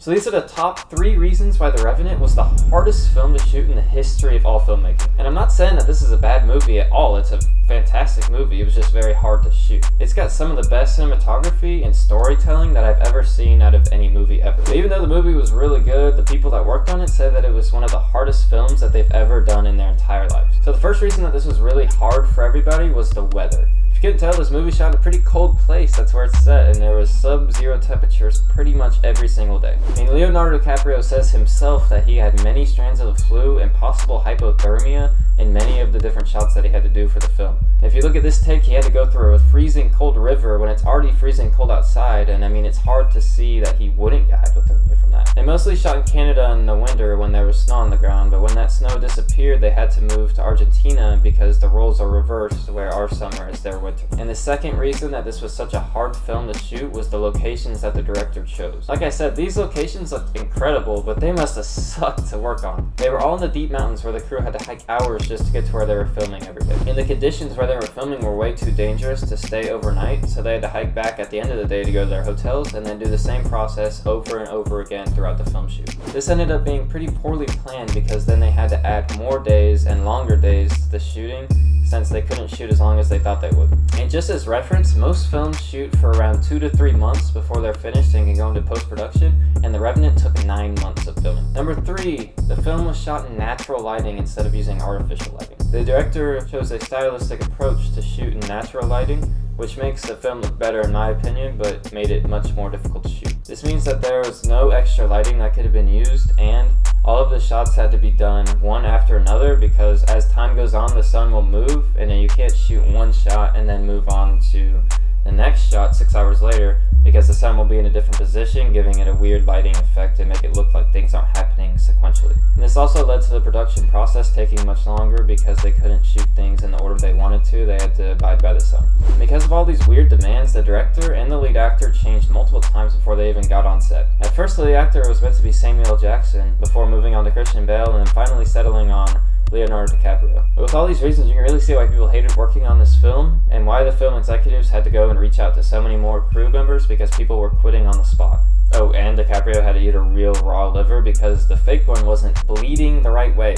So these are the top 3 reasons why The Revenant was the hardest film to shoot in the history of all filmmaking. And I'm not saying that this is a bad movie at all, it's a fantastic movie, it was just very hard to shoot. It's got some of the best cinematography and storytelling that I've ever seen out of any movie ever. But even though the movie was really good, the people that worked on it said that it was one of the hardest films that they've ever done in their entire lives. So the first reason that this was really hard for everybody was the weather. If you couldn't tell, this movie shot in a pretty cold place, that's where it's set, and there was sub-zero temperatures pretty much every single day. I mean, Leonardo DiCaprio says himself that he had many strands of the flu and possible hypothermia in many of the different shots that he had to do for the film. If you look at this take, he had to go through a freezing cold river when it's already freezing cold outside, and I mean, it's hard to see that he wouldn't get hypothermia from that. They mostly shot in Canada in the winter when there was snow on the ground, but when that snow disappeared, they had to move to Argentina because the roles are reversed, where our summer is their winter. And the second reason that this was such a hard film to shoot was the locations that the director chose. Like I said, these locations looked incredible, but they must have sucked to work on. They were all in the deep mountains where the crew had to hike hours just to get to where they were filming every day. And the conditions where they were filming were way too dangerous to stay overnight, so they had to hike back at the end of the day to go to their hotels and then do the same process over and over again throughout the film shoot. This ended up being pretty poorly planned because then they had to add more days and longer days to the shooting since they couldn't shoot as long as they thought they would. And just as reference, most films shoot for around 2 to 3 months before they're finished and can go into post-production, and The Revenant took 9 months of filming. Number 3, the film was shot in natural lighting instead of using artificial lighting. The director chose a stylistic approach to shoot in natural lighting, which makes the film look better in my opinion, but made it much more difficult to shoot. This means that there was no extra lighting that could have been used, and all of the shots had to be done one after another because as time goes on, the sun will move, and then you can't shoot one shot and then move on to the next shot 6 hours later because the sun will be in a different position, giving it a weird lighting effect and make it look like things aren't happening sequentially. And this also led to the production process taking much longer because they couldn't shoot things in the order they wanted to, they had to abide by the sun. Because of all these weird demands, the director and the lead actor changed multiple times before they even got on set. At first, the lead actor was meant to be Samuel L. Jackson, before moving on to Christian Bale and then finally settling on Leonardo DiCaprio. But with all these reasons, you can really see why people hated working on this film and why the film executives had to go and reach out to so many more crew members because people were quitting on the spot. Oh, and DiCaprio had to eat a real raw liver because the fake one wasn't bleeding the right way.